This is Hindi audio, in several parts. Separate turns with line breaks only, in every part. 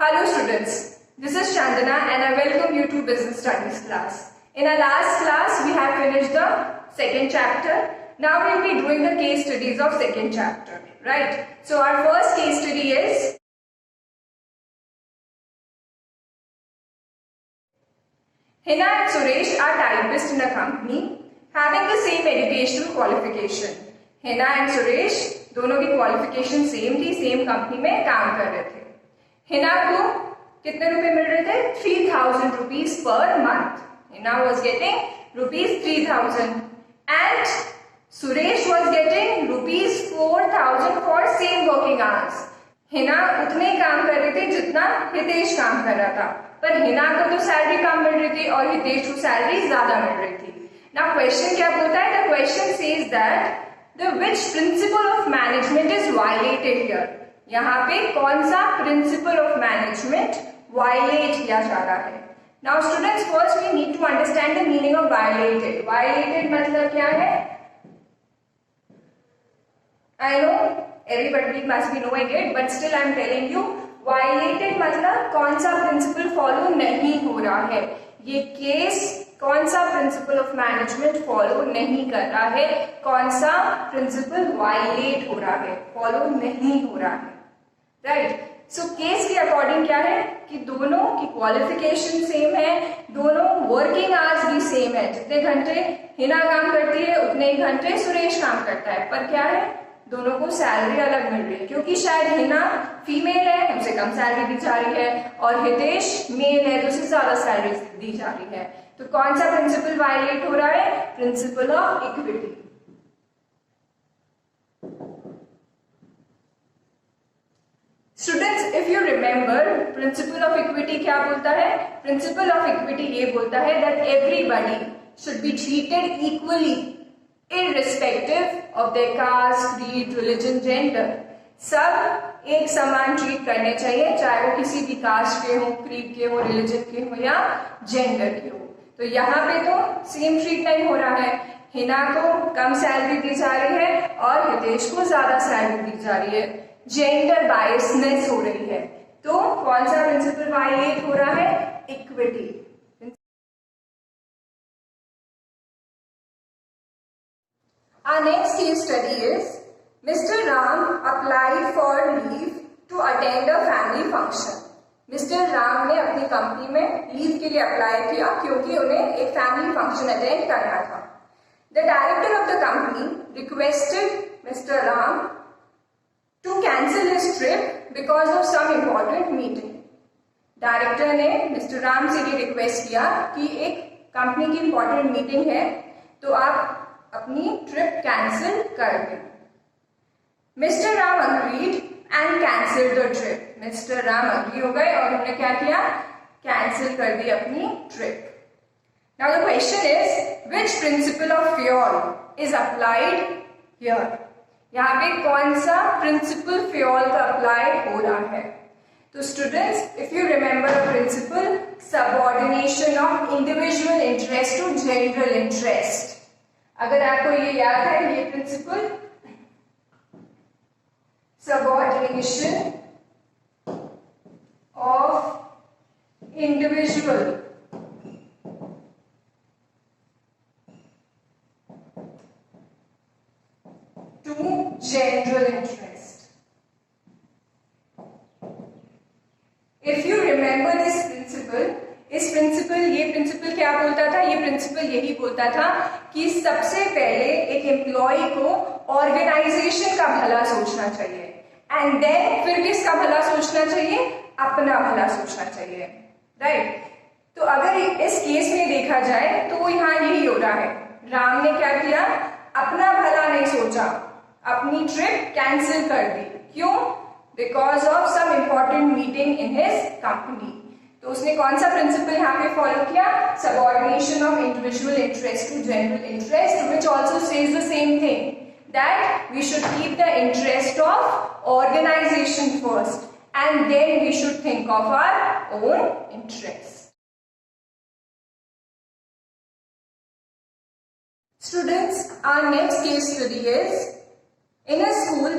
Hello students, this is Chandana and I welcome you to Business Studies class. In our last class, we have finished the second chapter. Now we will be doing the case studies of second chapter, right? So our first case study is Hina and Suresh are typists in a company having the same educational qualification. Hina and Suresh दोनों की qualification same थी, same company में काम कर रहे थे. हिना को कितने रुपए मिल रहे थे? 3000 rupees per month. Hina was getting rupees 3000 and Suresh was getting rupees 4000 for same working hours. Hina उतने ही काम कर रही थी जितना हितेश काम कर रहा था, पर हिना को तो सैलरी कम मिल रही थी और हितेश को सैलरी ज्यादा मिल रही थी. नाउ क्वेश्चन क्या बोलता है? The question says that the which principle of management is violated here. यहाँ पे कौन सा प्रिंसिपल ऑफ मैनेजमेंट वायलेट किया जा रहा है? Now students, first we need to understand the meaning of violated. Violated मतलब क्या है? I know everybody must be knowing it, but still I am telling you, violated मतलब कौन सा प्रिंसिपल फॉलो नहीं हो रहा है. ये केस कौन सा प्रिंसिपल ऑफ मैनेजमेंट फॉलो नहीं कर रहा है, कौन सा प्रिंसिपल वायलेट हो रहा है, फॉलो नहीं हो रहा है, राइट. सो केस के अकॉर्डिंग क्या है कि दोनों की क्वालिफिकेशन सेम है, दोनों वर्किंग आवर्स भी सेम है. जितने घंटे हिना काम करती है उतने ही घंटे सुरेश काम करता है, पर क्या है, दोनों को सैलरी अलग मिल रही है क्योंकि शायद हिना फीमेल है, उसे कम सैलरी दी जा रही है, और हितेश मेल है तो उसे ज्यादा सैलरी दी जा रही है. तो कौन सा प्रिंसिपल वायलेट हो रहा है? Principle of equity. Students, if you remember, principle of equity क्या बोलता है? प्रिंसिपल ऑफ इक्विटी ये बोलता है that everybody should be treated equally irrespective of their caste, creed, religion, gender. सब एक समान ट्रीट करने चाहिए, चाहे वो किसी भी कास्ट के हो, क्रीड के हो, रिलीजन के हो या जेंडर के हो. तो यहाँ पे तो सेम ट्रीट नहीं हो रहा है. हिना को कम सैलरी दी जा रही है और हितेश को ज्यादा सैलरी दी जा रही है. जेंडर बायसनेस हो रही है. तो कौन सा प्रिंसिपल वायलेट हो रहा है? Equity. Our next case study is Mr. Ram applied for leave to attend a family function. Mr. Ram ने अपनी कंपनी में लीव के लिए अप्लाई किया क्योंकि उन्हें एक फैमिली फंक्शन अटेंड करना था. The director of the company requested Mr. Ram to cancel his trip because of some important meeting. Director ने मिस्टर राम से ये रिक्वेस्ट किया कि एक कंपनी की इंपॉर्टेंट मीटिंग है तो आप अपनी ट्रिप कैंसिल कर दें. Mister Ram agreed and cancel the trip. Mister Ram agree हो गए और उन्होंने क्या किया? कैंसिल कर दी अपनी trip. Now the question is which principle of fuel is applied here. यहाँ पे कौन सा प्रिंसिपल फ्यूल का अप्लाई हो रहा है? तो students, if you remember a principle, subordination of individual interest to general interest. अगर आपको ये याद है, ये principle subordination of individual to general interest. If you remember this principle, ये प्रिंसिपल क्या बोलता था? ये प्रिंसिपल यही बोलता था कि सबसे पहले एक एम्प्लॉय को ऑर्गेनाइजेशन का भला सोचना चाहिए एंड देन फिर किसका भला सोचना चाहिए? अपना भला सोचना चाहिए, राइट. तो अगर इस केस में देखा जाए तो यहाँ यही हो रहा है. राम ने क्या किया? अपना भला नहीं सोचा, अपनी ट्रिप कैंसिल कर दी. क्यों? Because of some important meeting in his company. तो उसने कौन सा प्रिंसिपल यहाँ पे फॉलो किया? Subordination of individual interest to general interest, which also says the same thing that we should keep the interest of organisation first and then we should think of our own interest. Students, our next case study is in a school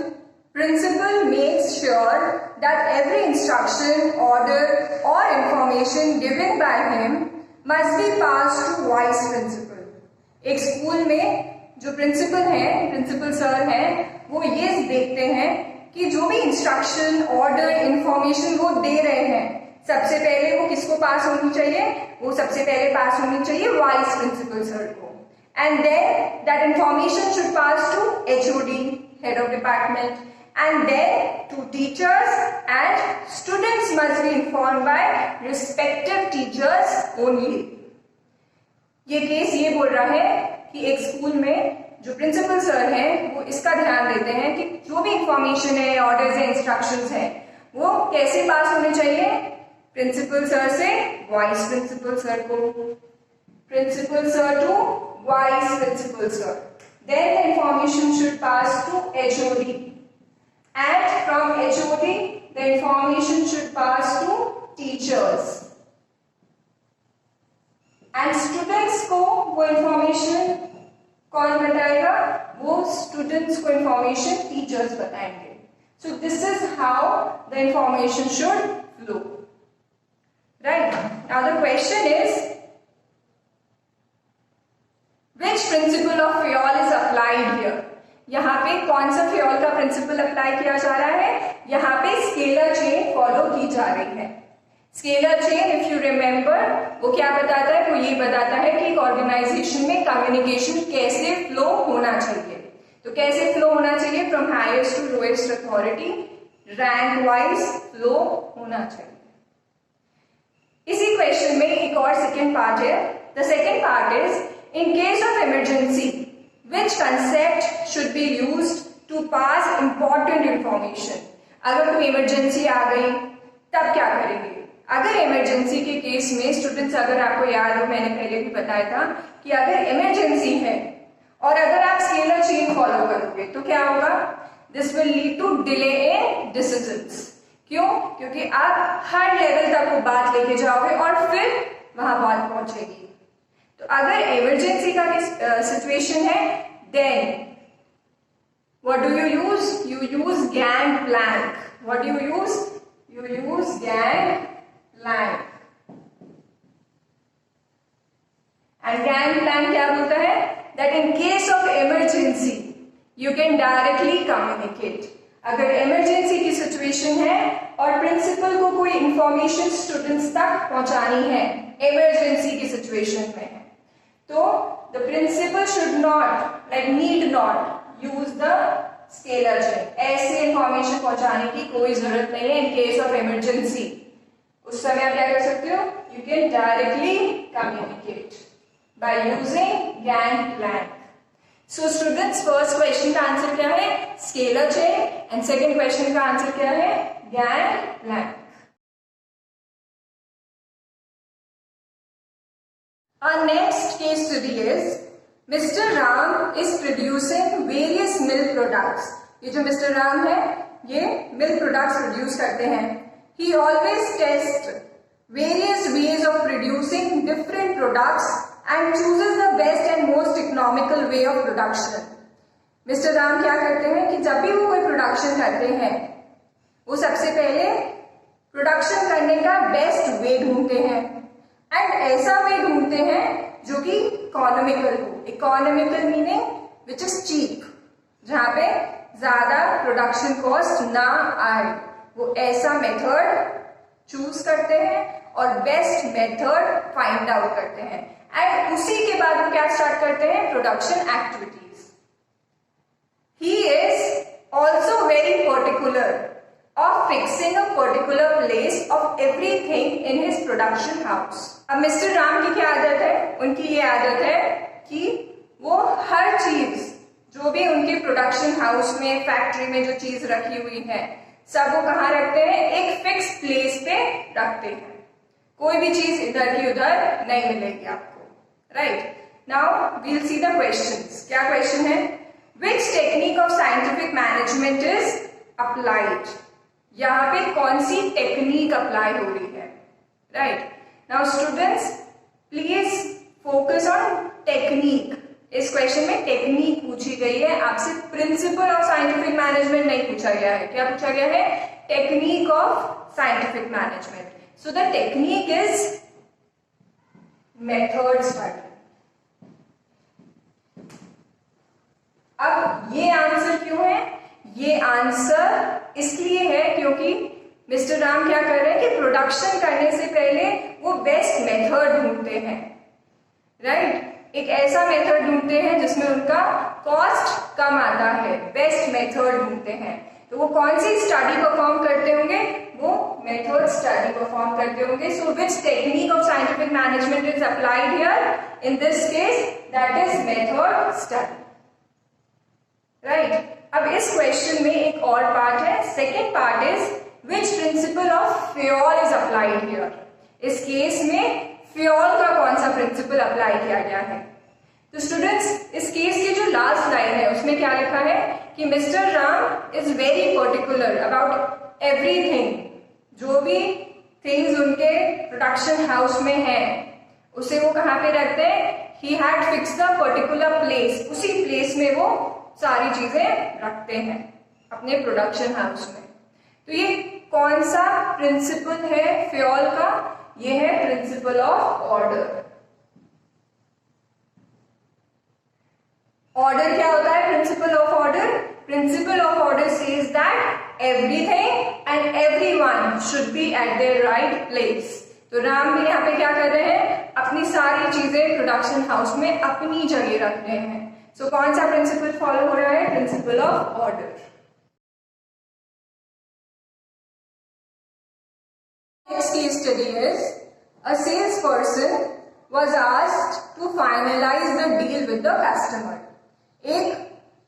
Principal makes sure that every instruction, order or information given by him must be passed to vice principal. एक स्कूल में जो प्रिंसिपल हैं, प्रिंसिपल सर हैं, वो ये देखते हैं कि जो भी इंस्ट्रक्शन, ऑर्डर, इंफॉर्मेशन वो दे रहे हैं, सबसे पहले वो किसको पास होनी चाहिए? वो सबसे पहले पास होनी चाहिए वाइस प्रिंसिपल सर को. And then that information should pass to HOD, head of department, and then to teachers, and students must be informed by respective teachers only. ये केस ये बोल रहा है कि एक स्कूल में जो प्रिंसिपल सर हैं वो इसका ध्यान देते हैं कि जो भी इंफॉर्मेशन है, ऑर्डर्स है, इंस्ट्रक्शंस है, वो कैसे पास होने चाहिए? प्रिंसिपल सर से वाइस प्रिंसिपल सर को, principal sir to vice principal sir. Then the information should pass to HOD. And from HOD, the information should pass to teachers. And students को वो information कौन बताएगा? वो students को information teachers बताएंगे. So this is how the information should flow. Right? Now the question is, which principle of Fayol is applied here? यहाँ पे कौन सा फ्योल का प्रिंसिपल अप्लाई किया जा रहा है? यहाँ पे स्केलर चेन फॉलो की जा रही है. Scalar chain, if you remember, वो क्या बताता है? वो ये बताता है कि एक ऑर्गेनाइजेशन में कम्युनिकेशन कैसे फ्लो होना चाहिए. तो कैसे फ्लो होना चाहिए? From highest to lowest authority, rank wise flow होना चाहिए. इसी क्वेश्चन में एक और सेकेंड पार्ट है. The second part is, in case of emergency which concept should be used to pass important information. अगर कोई इमरजेंसी आ गई तब क्या करेंगे? अगर इमरजेंसी के केस में स्टूडेंट्स, अगर आपको याद हो, मैंने पहले भी बताया था कि अगर इमरजेंसी है और अगर आप स्केलर चेन फॉलो करोगे तो क्या होगा? This will lead to delay in decisions. क्यों? क्योंकि आप हर लेवल तक वो बात लेके जाओगे और फिर वहां बात पहुंचेगी. तो अगर इमरजेंसी का सिचुएशन है, then what do you use? You use gang plank. What do you use? You use gang plank. And gang plank क्या बोलता है? That in case of emergency you can directly communicate. अगर इमरजेंसी की सिचुएशन है और प्रिंसिपल को कोई इंफॉर्मेशन स्टूडेंट्स तक पहुंचानी है, इमरजेंसी की सिचुएशन में है, तो the principal should not, like need not use the scalar chain. ऐसे इंफॉर्मेशन पहुंचाने की कोई जरूरत नहीं है. इन केस ऑफ इमरजेंसी उस समय आप क्या कर सकते हो? You can directly communicate by using gang plank. So students, first question का आंसर क्या है? Scalar chain. And second question का आंसर क्या है? Gang plank. Our next case study is Mr. Ram is producing various milk products. ये जो Mr. Ram है, ये milk products produce करते हैं. He always tests various ways of producing different products and chooses the best and most economical way of production. Mr. Ram क्या करते हैं कि जब भी वो कोई प्रोडक्शन करते हैं, वो सबसे पहले प्रोडक्शन करने का बेस्ट वे ढूंढते हैं. एंड ऐसा वे ढूंढते हैं जो कि इकोनॉमिकल हो. Economical meaning which is cheap, जहां पे ज्यादा प्रोडक्शन कॉस्ट ना आए. वो ऐसा मेथड चूज करते हैं और बेस्ट मेथड फाइंड आउट करते हैं. एंड उसी के बाद वो क्या स्टार्ट करते हैं? Production activities. He is also very particular of fixing a particular place of everything in his production house. अब मिस्टर राम की क्या आदत है? उनकी ये आदत है कि वो हर चीज जो भी उनके प्रोडक्शन हाउस में, फैक्ट्री में जो चीज रखी हुई है, सब वो कहाँ रखते हैं? एक फिक्स प्लेस पे रखते हैं. कोई भी चीज इधर की उधर नहीं मिलेगी आपको. Right? Now we'll see the questions. क्या क्वेश्चन है? Which technique of scientific management is applied? यहाँ पे कौन सी टेक्निक अप्लाई हो रही है? Right? Now students, please focus on technique. इस क्वेश्चन में टेक्निक पूछी गई है, आपसे प्रिंसिपल ऑफ साइंटिफिक मैनेजमेंट नहीं पूछा गया है। क्या पूछा गया है? Technique of scientific management. So the technique is method study. अब ये आंसर क्यों है? ये आंसर इसलिए है क्योंकि मिस्टर राम क्या कर रहे हैं कि प्रोडक्शन करने से पहले वो बेस्ट मेथड ढूंढते हैं, राइट? एक ऐसा मेथड ढूंढते हैं जिसमें उनका कॉस्ट कम आता है, बेस्ट मेथड ढूंढते हैं। तो वो कौन सी स्टडी परफॉर्म करते होंगे? वो मेथड स्टडी परफॉर्म करते होंगे। So which technique of scientific management is applied here? In this case that is method study, right? अब इस क्वेश्चन में एक और पार्ट है, second part is which principle of Fayol is applied here? इस केस में फ्योल का कौन सा प्रिंसिपल अप्लाई किया गया है? तो स्टूडेंट्स, इस केस की जो लास्ट लाइन है उसमें क्या लिखा है कि mister Ram is very particular about everything. जो भी थिंग्स उनके प्रोडक्शन हाउस में है उसे वो कहाँ पे रखते हैं? He had fixed the particular place, उसी प्लेस में वो सारी चीजें रखते हैं अपने प्रोडक्शन हाउस में। तो ये कौन सा प्रिंसिपल है फ्योल का? ये है प्रिंसिपल ऑफ ऑर्डर। ऑर्डर क्या होता है? Principle of order. Principle of order says that everything and everyone should be eight there right place. तो राम भी यहाँ पे क्या कर रहे हैं? अपनी सारी चीजें प्रोडक्शन हाउस में अपनी जगह रख रहे हैं। सो कौन सा प्रिंसिपल फॉलो हो रहा है? Principle of order. Next case study is a salesperson was asked to finalize the deal with the customer. एक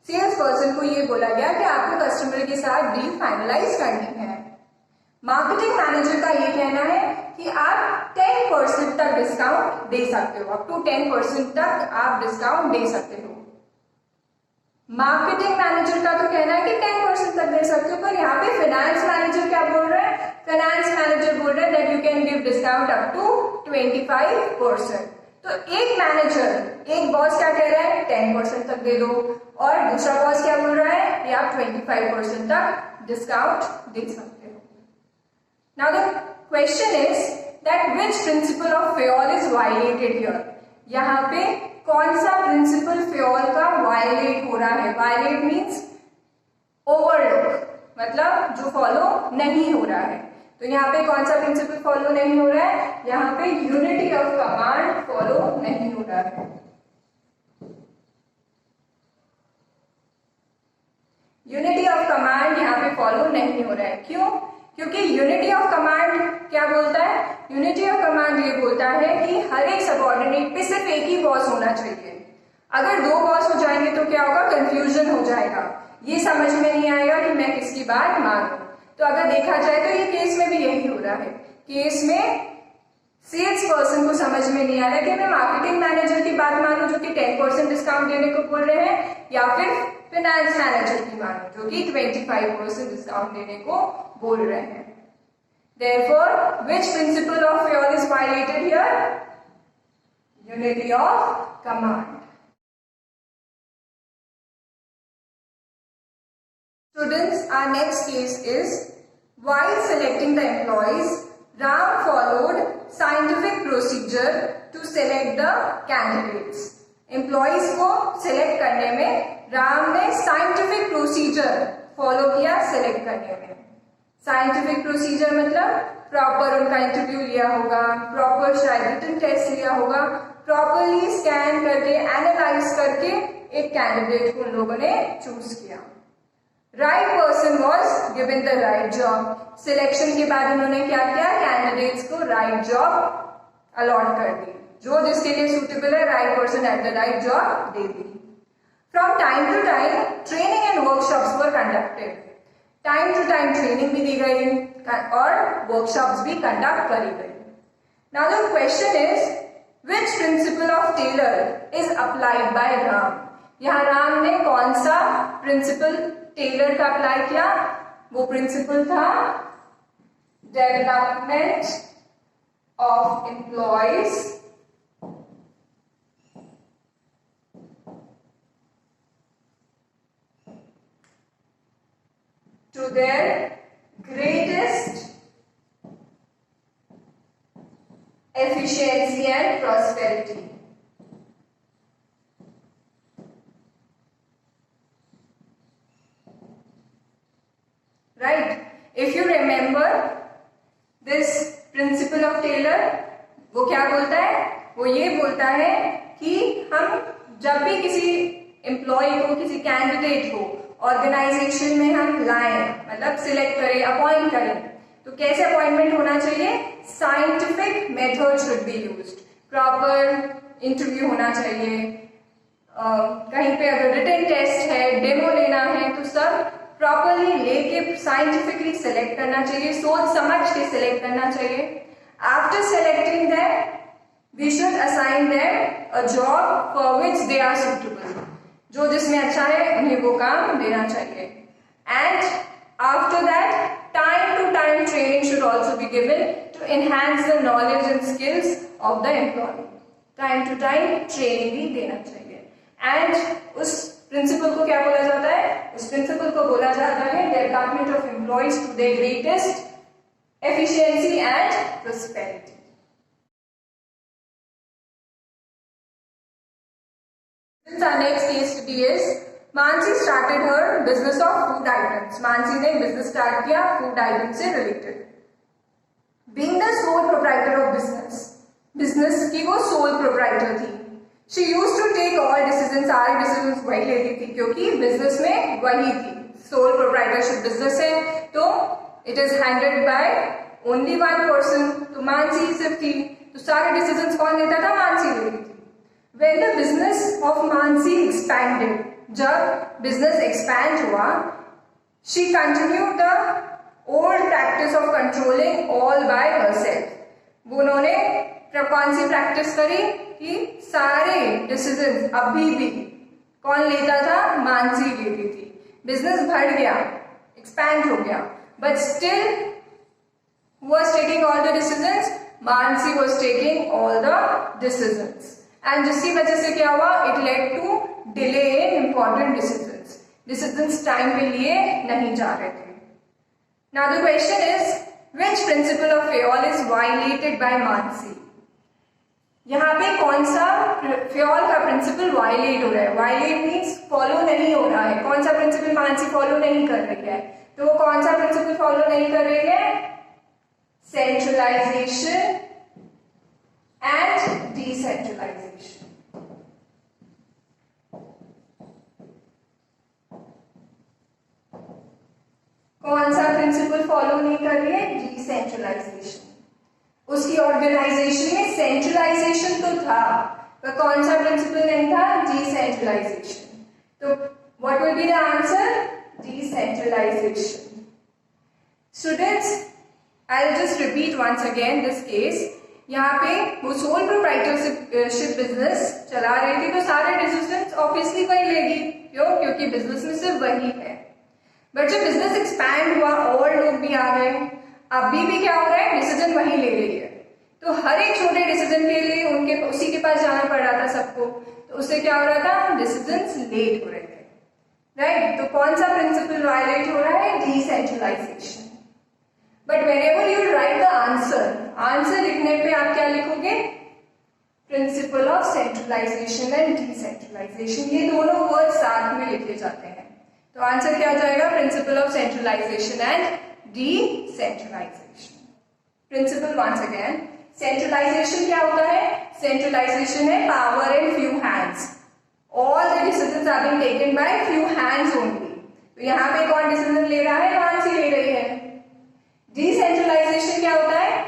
सेल्स पर्सन को ये बोला गया कि आपको कस्टमर के साथ डील फाइनलाइज करनी है। मार्केटिंग मैनेजर का ये कहना है कि आप 10% तक डिस्काउंट दे सकते हो, अप टू 10% तक आप डिस्काउंट दे सकते हो। मार्केटिंग मैनेजर का तो कहना है कि 10% तक दे सकते हो, पर यहाँ पे फाइनेंस मैनेजर क्या बोल रहा है? फाइनेंस मैनेजर बोल रहा है that you can give discount up to 25%। तो एक मैनेजर, एक बॉस क्या कह रहा है? 10% तक दे दो, और दूसरा बॉस क्या बोल रहा है कि आप 25% तक डिस्काउंट दे सकते हो। Now the question is that which principle of Fayol is violated here? यहाँ पे कौन सा प्रिंसिपल फ्योल का वायलेट हो रहा है? वायलेट मीन्स ओवरलुक, मतलब जो फॉलो नहीं हो रहा है। तो यहाँ पे कौन सा प्रिंसिपल फॉलो नहीं हो रहा है? यहाँ पे यूनिटी ऑफ कमांड फॉलो नहीं हो रहा है। यूनिटी ऑफ कमांड यहाँ पे फॉलो नहीं हो रहा है। क्यों? क्योंकि यूनिटी ऑफ कमांड क्या बोलता है? यूनिटी ऑफ कमांड ये बोलता है कि हर एक सबऑर्डिनेट पे सिर्फ एक ही बॉस होना चाहिए। अगर दो बॉस हो जाएंगे तो क्या होगा? कंफ्यूजन हो जाएगा, ये समझ में नहीं आएगा कि मैं किसकी बात मानूं। तो अगर देखा जाए तो ये केस में भी यही हो रहा है। केस में सेल्स पर्सन को समझ में नहीं आ रहा है कि मैं मार्केटिंग मैनेजर की बात मानूं जो कि 10% डिस्काउंट देने को बोल रहे हैं, या फिर फाइनेंस मैनेजर की मानूं जो कि 25% डिस्काउंट देने को बोल रहे हैं। Therefore, which principle of FIOL is violated here? Unity of command. Students, our next case is while selecting the employees, Ram followed scientific procedure to select the candidates. Employees को select करने में राम ने scientific procedure follow किया select करने में। साइंटिफिक प्रोसीजर मतलब प्रॉपर उनका इंटरव्यू लिया होगा, प्रॉपर शायद रिटन टेस्ट लिया होगा, प्रॉपरली स्कैन करके एनालाइज करके एक कैंडिडेट को उन लोगों ने चूज किया। Right person was given the right job. Selection के बाद उन्होंने क्या किया? कैंडिडेट्स को राइट जॉब अलॉट कर दी, जो जिसके लिए सूटेबल है right person at the right job दे दी। From time to time training and workshops were conducted. Time to time training भी दी गई और वर्कशॉप्स भी कंडक्ट करी गई। Now the question is which principle of Taylor is applied by Ram? यहाँ राम ने कौन सा प्रिंसिपल टेलर का अप्लाई किया? वो प्रिंसिपल था development of employees their greatest efficiency and prosperity. Right? If you remember this principle of Taylor, वो क्या बोलता है? वो ये बोलता है कि हम जब भी किसी एम्प्लॉय को, किसी कैंडिडेट को ऑर्गेनाइजेशन में हम लाएं, मतलब सिलेक्ट करें, अपॉइंट करें, तो कैसे अपॉइंटमेंट होना चाहिए? Scientific method should be used, proper interview होना चाहिए, कहीं पे अगर रिटन टेस्ट है, डेमो लेना है, तो सब प्रॉपरली लेके साइंटिफिकली सिलेक्ट करना चाहिए, सोच समझ के सिलेक्ट करना चाहिए. After selecting them we should assign them a job for which they are suitable. जो जिसमें अच्छा है उन्हें वो काम देना चाहिए. And after that time to time training should also be given to enhance the knowledge and skills of the employee. Time to time training भी देना चाहिए. एंड उस प्रिंसिपल को क्या बोला जाता है? उस प्रिंसिपल को बोला जाता है development of employees to their greatest efficiency and prosperity. Since our next case study is Mansi started her business of food items. Mansi ने business start किया food items से related. Being the sole proprietor of business की वो sole proprietor थी. She used to take all decisions, सारे decisions वही लेती थी क्योंकि business में वही थी. Sole proprietorship business है तो it is handled by only one person. तो मानसी सिर्फ थी तो सारे decisions कौन लेता था? मानसी लेती थी. When the business of Mansi expanded, जब business expand हुआ, she continued the old practice of controlling all by herself. वो उन्होंने कौन सी प्रैक्टिस करी कि सारे डिसीजन अभी भी कौन लेता था? मानसी लेती थी. बिजनेस बढ़ गया, एक्सपैंड हो गया, but still was taking all the decisions. Mansi was taking all the decisions. And जिसकी वजह से क्या हुआ? It led to delay in important decisions time पे लिए नहीं जा रहे थे. Now the question is which principle of Fayol is violated by Mansi. यहाँ पे कौन सा फ्योल का प्रिंसिपल वायलेट हो रहा है? वायलेट मीन्स फॉलो नहीं हो रहा है. कौन सा प्रिंसिपल मानसी फॉलो नहीं कर रही है? तो वो कौन सा प्रिंसिपल फॉलो नहीं कर रही है? Centralization and decentralization. कौन सा प्रिंसिपल फॉलो नहीं कर रही है? डिसेंट्रलाइजेशन. उसकी ऑर्गेनाइजेशन में सेंट्रलाइजेशन तो था पर कौन सा प्रिंसिपल नहीं था? डिसेंट्रलाइजेशन. तो what will be the answer? Decentralization. Students, I will just repeat once again this case. यहाँ पे वो सोल प्रोप्राइटरशिप बिजनेस चला रही थी तो सारे डिसीजंस ऑब्वियसली वही लेगी. क्यों? क्योंकि बिजनेस में सिर्फ वही है. बट जब बिजनेस एक्सपैंड हुआ और लोग भी आ गए, अभी भी क्या हो रहा है? डिसीजन वही ले रही है. तो हर एक छोटे डिसीजन के लिए उनके उसी के पास जाना पड़ रहा था सबको. तो उससे क्या हो रहा था? डिसीजंस लेट हो रहे थे. राइट? तो कौन सा प्रिंसिपल वायलेट हो रहा है? Decentralization. But whenever you write the answer लिखने पे आप क्या लिखोगे? Principle of centralization and decentralization. ये दोनों वर्ड साथ में लिखे जाते हैं. तो आंसर क्या जाएगा? Principle of centralization and decentralization. Principle once again, centralization क्या होता है? सेंट्रलाइजेशन है power in few hands. All the decisions are being taken by few hands only. तो यहाँ पे कौन डिसीजन ले रहा है? मानसी ले रही है. डिसेंट्रलाइजेशन क्या होता है?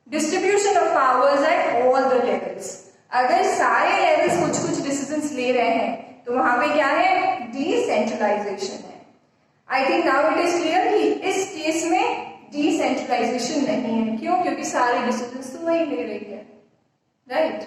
Distribution of powers at all the levels. अगर सारे लेवल्स कुछ कुछ डिसीजंस ले रहे हैं तो वहां पे क्या है? डिसेंट्रलाइजेशन है. I think now it is clear कि इस केस में डिसेंट्रलाइजेशन नहीं है. क्यों? क्योंकि सारे डिसीजंस तो वही ले रही है. राइट?